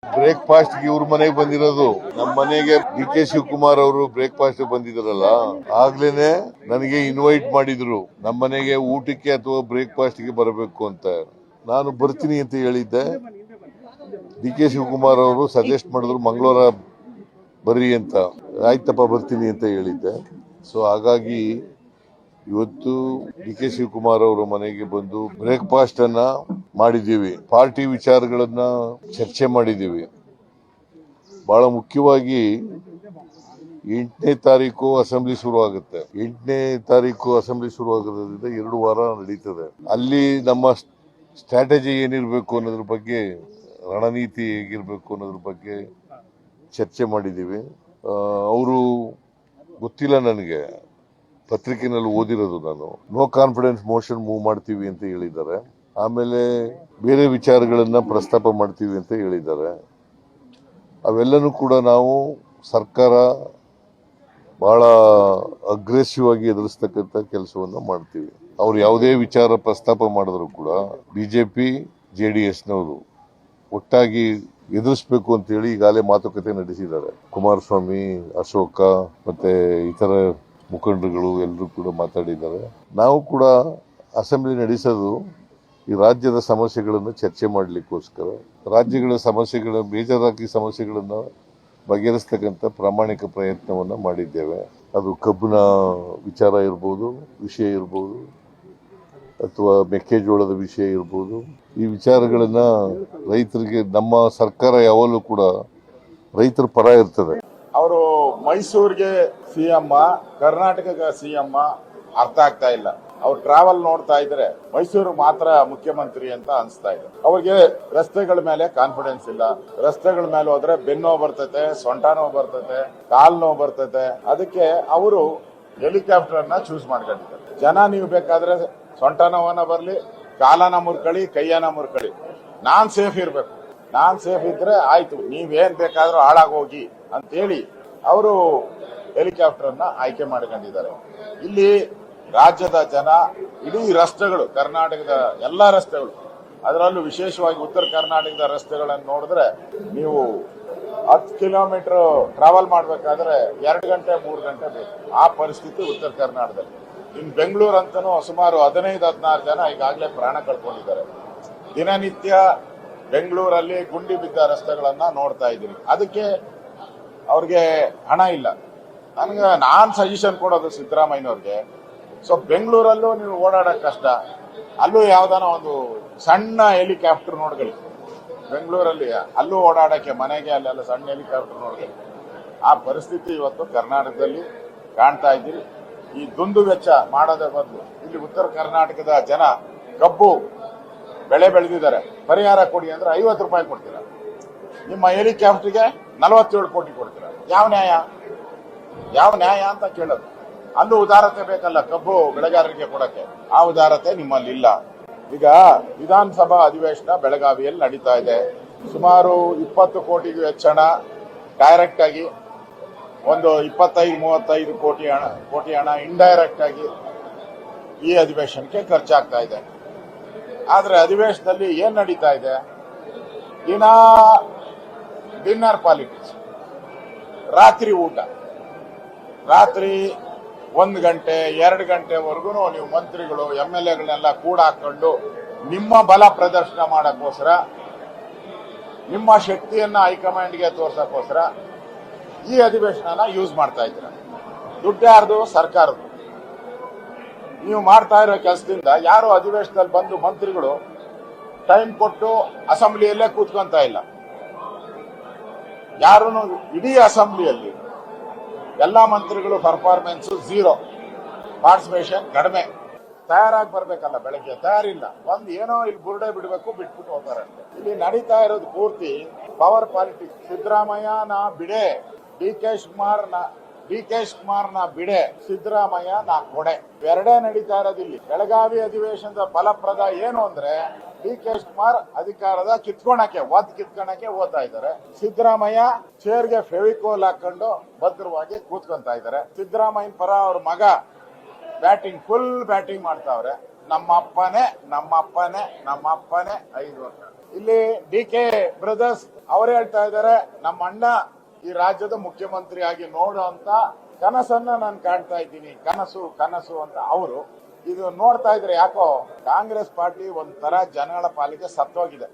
Breakfast ಇವ್ರ ಮನೆಗೆ ಬಂದಿರೋದು. ನಮ್ಮ ಮನೆಗೆ ಡಿ ಕೆ ಶಿವಕುಮಾರ್ ಅವರು ಬ್ರೇಕ್ಫಾಸ್ಟ್ ಬಂದಿದ್ರಲ್ಲ, ಆಗ್ಲೇನೆ ನನಗೆ ಇನ್ವೈಟ್ ಮಾಡಿದ್ರು ನಮ್ಮ ಮನೆಗೆ ಊಟಕ್ಕೆ ಅಥವಾ ಬ್ರೇಕ್ಫಾಸ್ಟ್ ಗೆ ಬರಬೇಕು ಅಂತ. ನಾನು ಬರ್ತೀನಿ ಅಂತ ಹೇಳಿದ್ದೆ. ಡಿ ಕೆ ಶಿವಕುಮಾರ್ ಅವರು ಸಜೆಸ್ಟ್ ಮಾಡಿದ್ರು ಮಂಗಳವಾರ ಬರ್ರಿ ಅಂತ. ಆಯ್ತಪ್ಪ ಬರ್ತೀನಿ ಅಂತ ಹೇಳಿದ್ದೆ. ಸೊ ಹಾಗಾಗಿ ಇವತ್ತು ಡಿ ಕೆ ಶಿವಕುಮಾರ್ ಅವರ ಮನೆಗೆ ಬಂದು ಬ್ರೇಕ್ಫಾಸ್ಟ್ ಅನ್ನ ಮಾಡಿದ್ದೀವಿ. ಪಾರ್ಟಿ ವಿಚಾರಗಳನ್ನ ಚರ್ಚೆ ಮಾಡಿದ್ದೀವಿ. ಬಹಳ ಮುಖ್ಯವಾಗಿ 8ನೇ ತಾರೀಕು ಅಸೆಂಬ್ಲಿ ಶುರುವಾಗುತ್ತೆ. 8ನೇ ತಾರೀಕು ಅಸೆಂಬ್ಲಿ ಶುರುವಾಗೋದ್ರಿಂದ 2 ವಾರ ನಡೀತದೆ. ಅಲ್ಲಿ ನಮ್ಮ ಸ್ಟ್ರಾಟಜಿ ಏನಿರಬೇಕು ಅನ್ನೋದ್ರ ಬಗ್ಗೆ, ರಣನೀತಿ ಹೇಗಿರಬೇಕು ಅನ್ನೋದ್ರ ಬಗ್ಗೆ ಚರ್ಚೆ ಮಾಡಿದ್ದೀವಿ. ಅವರು ಗೊತ್ತಿಲ್ಲ ನನಗೆ, ಪತ್ರಿಕೆನಲ್ಲಿ ಓದಿರೋದು ನಾನು. ನೋ ಕಾನ್ಫಿಡೆನ್ಸ್ ಮೋಷನ್ ಮೂವ್ ಮಾಡ್ತೀವಿ ಅಂತ ಹೇಳಿದ್ದಾರೆ. ಆಮೇಲೆ ಬೇರೆ ವಿಚಾರಗಳನ್ನ ಪ್ರಸ್ತಾಪ ಮಾಡ್ತೀವಿ ಅಂತ ಹೇಳಿದ್ದಾರೆ. ಅವೆಲ್ಲನೂ ಕೂಡ ನಾವು ಸರ್ಕಾರ ಬಹಳ ಅಗ್ರೆಸಿವ್ ಆಗಿ ಎದುರಿಸ್ತಕ್ಕಂಥ ಕೆಲಸವನ್ನ ಮಾಡ್ತೀವಿ. ಅವ್ರು ಯಾವುದೇ ವಿಚಾರ ಪ್ರಸ್ತಾಪ ಮಾಡಿದ್ರು ಕೂಡ ಬಿಜೆಪಿ ಜೆಡಿಎಸ್ನವರು ಒಟ್ಟಾಗಿ ಎದುರಿಸಬೇಕು ಅಂತ ಹೇಳಿ ಈಗಾಗಲೇ ಮಾತುಕತೆ ನಡೆಸಿದ್ದಾರೆ. ಕುಮಾರಸ್ವಾಮಿ, ಅಶೋಕ ಮತ್ತೆ ಇತರ ಮುಖಂಡರುಗಳು ಎಲ್ಲರೂ ಕೂಡ ಮಾತಾಡಿದ್ದಾರೆ. ನಾವು ಕೂಡ ಅಸೆಂಬ್ಲಿ ನಡೆಸೋದು ಈ ರಾಜ್ಯದ ಸಮಸ್ಯೆಗಳನ್ನು ಚರ್ಚೆ ಮಾಡಲಿಕ್ಕೋಸ್ಕರ, ರಾಜ್ಯಗಳ ಸಮಸ್ಯೆಗಳ ಬೇಜಾರಾಗಿ ಸಮಸ್ಯೆಗಳನ್ನು ಬಗೆಹರಿಸ್ತಕ್ಕಂಥ ಪ್ರಾಮಾಣಿಕ ಪ್ರಯತ್ನವನ್ನ ಮಾಡಿದ್ದೇವೆ. ಅದು ಕಬ್ಬಿನ ವಿಚಾರ ಇರ್ಬೋದು, ವಿಷಯ ಇರ್ಬೋದು, ಅಥವಾ ಮೆಕ್ಕೆಜೋಳದ ವಿಷಯ ಇರ್ಬೋದು. ಈ ವಿಚಾರಗಳನ್ನ ರೈತರಿಗೆ ನಮ್ಮ ಸರ್ಕಾರ ಯಾವಾಗಲೂ ಕೂಡ ರೈತರ ಪರ ಇರ್ತದೆ. ಅವರು ಮೈಸೂರಿಗೆ ಸಿಎಂ, ಕರ್ನಾಟಕದ ಸಿಎಂ ಅರ್ಥ ಆಗ್ತಾ ಇಲ್ಲ. ಅವ್ರು ಟ್ರಾವೆಲ್ ನೋಡ್ತಾ ಇದ್ರೆ ಮೈಸೂರು ಮಾತ್ರ ಮುಖ್ಯಮಂತ್ರಿ ಅಂತ ಅನ್ಸ್ತಾ ಇದೆ. ಅವ್ರಿಗೆ ರಸ್ತೆಗಳ ಮೇಲೆ ಕಾನ್ಫಿಡೆನ್ಸ್ ಇಲ್ಲ. ರಸ್ತೆಗಳ ಮೇಲೆ ಹೋದ್ರೆ ಬೆನ್ನು ನೋವು ಬರ್ತೈತೆ, ಸೊಂಟ ನೋವು ಬರ್ತೈತೆ, ಕಾಲ್ ನೋವು ಬರ್ತೈತೆ. ಅದಕ್ಕೆ ಅವರು ಹೆಲಿಕಾಪ್ಟರ್ ಅನ್ನ ಚೂಸ್ ಮಾಡ್ಕೊಂಡಿದ್ದಾರೆ. ಜನ ನೀವು ಬೇಕಾದ್ರೆ ಸೊಂಟ ನೋವನ್ನ ಬರ್ಲಿ, ಕಾಲನ ಮುರ್ಕಳಿ, ಕೈಯನ ಮುರ್ಕಳಿ, ನಾನ್ ಸೇಫ್ ಇರ್ಬೇಕು. ನಾನ್ ಸೇಫ್ ಇದ್ರೆ ಆಯ್ತು, ನೀವೇನ್ ಬೇಕಾದ್ರೂ ಹಾಳಾಗೋಗಿ ಅಂತೇಳಿ ಅವರು ಹೆಲಿಕಾಪ್ಟರ್ ಅನ್ನ ಆಯ್ಕೆ ಮಾಡ್ಕೊಂಡಿದ್ದಾರೆ. ಇಲ್ಲಿ ರಾಜ್ಯದ ಜನ ಇಡೀ ರಸ್ತೆಗಳು, ಕರ್ನಾಟಕದ ಎಲ್ಲಾ ರಸ್ತೆಗಳು, ಅದರಲ್ಲೂ ವಿಶೇಷವಾಗಿ ಉತ್ತರ ಕರ್ನಾಟಕದ ರಸ್ತೆಗಳನ್ನು ನೋಡಿದ್ರೆ ನೀವು 10 ಕಿಲೋಮೀಟರ್ ಟ್ರಾವೆಲ್ ಮಾಡ್ಬೇಕಾದ್ರೆ 2 ಗಂಟೆ 3 ಗಂಟೆ ಬೇಕು. ಆ ಪರಿಸ್ಥಿತಿ ಉತ್ತರ ಕರ್ನಾಟಕದಲ್ಲಿ. ಇನ್ನು ಬೆಂಗಳೂರು ಅಂತನೂ ಸುಮಾರು 15-16 ಜನ ಈಗಾಗಲೇ ಪ್ರಾಣ ಕಳ್ಕೊಂಡಿದ್ದಾರೆ. ದಿನನಿತ್ಯ ಬೆಂಗಳೂರಲ್ಲಿ ಗುಂಡಿ ಬಿದ್ದ ರಸ್ತೆಗಳನ್ನ ನೋಡ್ತಾ ಇದ್ದೀನಿ. ಅದಕ್ಕೆ ಅವ್ರಿಗೆ ಹಣ ಇಲ್ಲ. ನಾನ್ ಸಜೆಷನ್ ಕೊಡೋದು ಸಿದ್ದರಾಮಯ್ಯನವ್ರಿಗೆ, ಸೊ ಬೆಂಗಳೂರಲ್ಲೂ ನೀವು ಓಡಾಡಕ್ ಕಷ್ಟ, ಅಲ್ಲೂ ಯಾವ್ದಾನ ಒಂದು ಸಣ್ಣ ಹೆಲಿಕಾಪ್ಟರ್ ನೋಡ್ಕೊಳ್ಳಿ. ಬೆಂಗಳೂರಲ್ಲಿ ಅಲ್ಲೂ ಓಡಾಡಕ್ಕೆ ಮನೆಗೆ ಅಲ್ಲೆಲ್ಲ ಸಣ್ಣ ಹೆಲಿಕಾಪ್ಟರ್ ನೋಡ್ಕೊಳ್ಳಿ. ಆ ಪರಿಸ್ಥಿತಿ ಇವತ್ತು ಕರ್ನಾಟಕದಲ್ಲಿ ಕಾಣ್ತಾ ಇದ್ದೀರಿ. ಈ ದುಂದು ವೆಚ್ಚ ಮಾಡೋದೇ ಬದಲು ಇಲ್ಲಿ ಉತ್ತರ ಕರ್ನಾಟಕದ ಜನ ಕಬ್ಬು ಬೆಳೆ ಬೆಳೆದಿದ್ದಾರೆ, ಪರಿಹಾರ ಕೊಡಿ ಅಂದ್ರೆ 50 ರೂಪಾಯಿ ಕೊಡ್ತೀರಾ. ನಿಮ್ಮ ಹೆಲಿಕಾಪ್ಟರ್ಗೆ 47 ಕೋಟಿ ಕೊಡ್ತೀರಾ. ಯಾವ ನ್ಯಾಯ? ಯಾವ ನ್ಯಾಯ ಅಂತ ಕೇಳೋದು. ಅಲ್ಲೂ ಉದಾರತೆ ಬೇಕಲ್ಲ ಕಬ್ಬು ಬೆಳೆಗಾರರಿಗೆ ಕೊಡಕ್ಕೆ. ಆ ಉದಾರತೆ ನಿಮ್ಮಲ್ಲಿ ಇಲ್ಲ. ಈಗ ವಿಧಾನಸಭಾ ಅಧಿವೇಶನ ಬೆಳಗಾವಿಯಲ್ಲಿ ನಡೀತಾ ಇದೆ. ಸುಮಾರು 20 ಕೋಟಿಗೂ ಹೆಚ್ಚು ಹಣ ಡೈರೆಕ್ಟ್ ಆಗಿ, ಒಂದು 25-35 ಕೋಟಿ ಹಣ ಇಂಡೈರೆಕ್ಟ್ ಆಗಿ ಈ ಅಧಿವೇಶನಕ್ಕೆ ಖರ್ಚಾಗ್ತಾ ಇದೆ. ಆದ್ರೆ ಅಧಿವೇಶನದಲ್ಲಿ ಏನ್ ನಡೀತಾ ಇದೆ? ದಿನಾ ಡಿನ್ನರ್ ಪಾಲಿಟಿಕ್ಸ್, ರಾತ್ರಿ ಊಟ, ರಾತ್ರಿ 1 ಗಂಟೆ 2 ಗಂಟೆವರೆಗೂ ನೀವು ಮಂತ್ರಿಗಳು MLAಗಳನ್ನೆಲ್ಲ ಕೂಡ ಹಾಕೊಂಡು ನಿಮ್ಮ ಬಲ ಪ್ರದರ್ಶನ ಮಾಡಕ್ಕೋಸ್ಕರ, ನಿಮ್ಮ ಶಕ್ತಿಯನ್ನ ಹೈಕಮಾಂಡ್ಗೆ ತೋರ್ಸಕ್ಕೋಸ್ಕರ ಈ ಅಧಿವೇಶನ ಯೂಸ್ ಮಾಡ್ತಾ ಇದ್ದೀರ. ದುಡ್ಡು ಯಾರ್ದು? ಸರ್ಕಾರದ್ದು. ನೀವು ಮಾಡ್ತಾ ಇರೋ ಕೆಲಸದಿಂದ ಯಾರು ಅಧಿವೇಶನದಲ್ಲಿ ಬಂದು ಮಂತ್ರಿಗಳು ಟೈಮ್ ಕೊಟ್ಟು ಅಸೆಂಬ್ಲಿಯಲ್ಲೇ ಕೂತ್ಕೊಂತ ಇಲ್ಲ. ಯಾರು ಇಡೀ ಅಸೆಂಬ್ಲಿಯಲ್ಲಿ ಎಲ್ಲಾ ಮಂತ್ರಿಗಳು ಪರ್ಫಾರ್ಮೆನ್ಸ್ 0, ಪಾರ್ಟಿಸಿಪೇಷನ್ ಕಡಿಮೆ. ತಯಾರಾಗಿ ಬರ್ಬೇಕಲ್ಲ, ಬೆಳಗ್ಗೆ ತಯಾರಿಲ್ಲ. ಏನೋ ಇಲ್ಲಿ ಬುರುಡೆ ಬಿಡಬೇಕು, ಬಿಟ್ಬಿಟ್ಟು ಹೋಗ್ತಾರೆ. ಇಲ್ಲಿ ನಡೀತಾ ಇರೋದು ಪೂರ್ತಿ ಪವರ್ ಪಾಲಿಟಿಕ್ಸ್. ಸಿದ್ದರಾಮಯ್ಯನ ಬಿಡೆ, ಡಿ ಕೆ ಶಿವಕುಮಾರ್ನ ಬಿಡೆ, ಸಿದ್ದರಾಮಯ್ಯ ನಾ ಕೊಡೆ, ಎರಡೇ ನಡೀತಾ ಇರೋದಿಲ್ಲಿ. ಬೆಳಗಾವಿ ಅಧಿವೇಶನದ ಫಲಪ್ರದ ಏನು ಅಂದ್ರೆ ಡಿ ಕೆ ಶಿವಕುಮಾರ್ ಅಧಿಕಾರದ ಕಿತ್ಕೊಳಕ್ಕೆ ಓದ್ತಾ ಇದ್ದಾರೆ. ಸಿದ್ದರಾಮಯ್ಯ ಚೇರ್ಗೆ ಫೆವಿಕೋಲ್ ಹಾಕೊಂಡು ಭದ್ರವಾಗಿ ಕೂತ್ಕೊಂತಾ ಇದ್ದಾರೆ. ಸಿದ್ದರಾಮಯ್ಯನ ಪರ ಅವ್ರ ಮಗ ಫುಲ್ ಬ್ಯಾಟಿಂಗ್ ಮಾಡ್ತಾವ್ರೆ. ನಮ್ಮಪ್ಪನೇ 5 ವರ್ಷ. ಇಲ್ಲಿ ಡಿ.ಕೆ. ಬ್ರದರ್ಸ್ ಅವರೇ ಹೇಳ್ತಾ ಇದ್ದಾರೆ, ನಮ್ಮ ಅಣ್ಣ ಈ ರಾಜ್ಯದ ಮುಖ್ಯಮಂತ್ರಿ ಆಗಿ ನೋಡು ಅಂತ ಕನಸನ್ನ ನಾನು ಕಾಣ್ತಾ ಇದ್ದೀನಿ, ಕನಸು ಕನಸು ಅಂತ ಅವರು. ಇದು ನೋಡ್ತಾ ಇದ್ರೆ ಯಾಕೋ ಕಾಂಗ್ರೆಸ್ ಪಾರ್ಟಿ ಒಂಥರ ಜನಗಳ ಪಾಲಿಗೆ ಸತ್ತೋಗಿದೆ.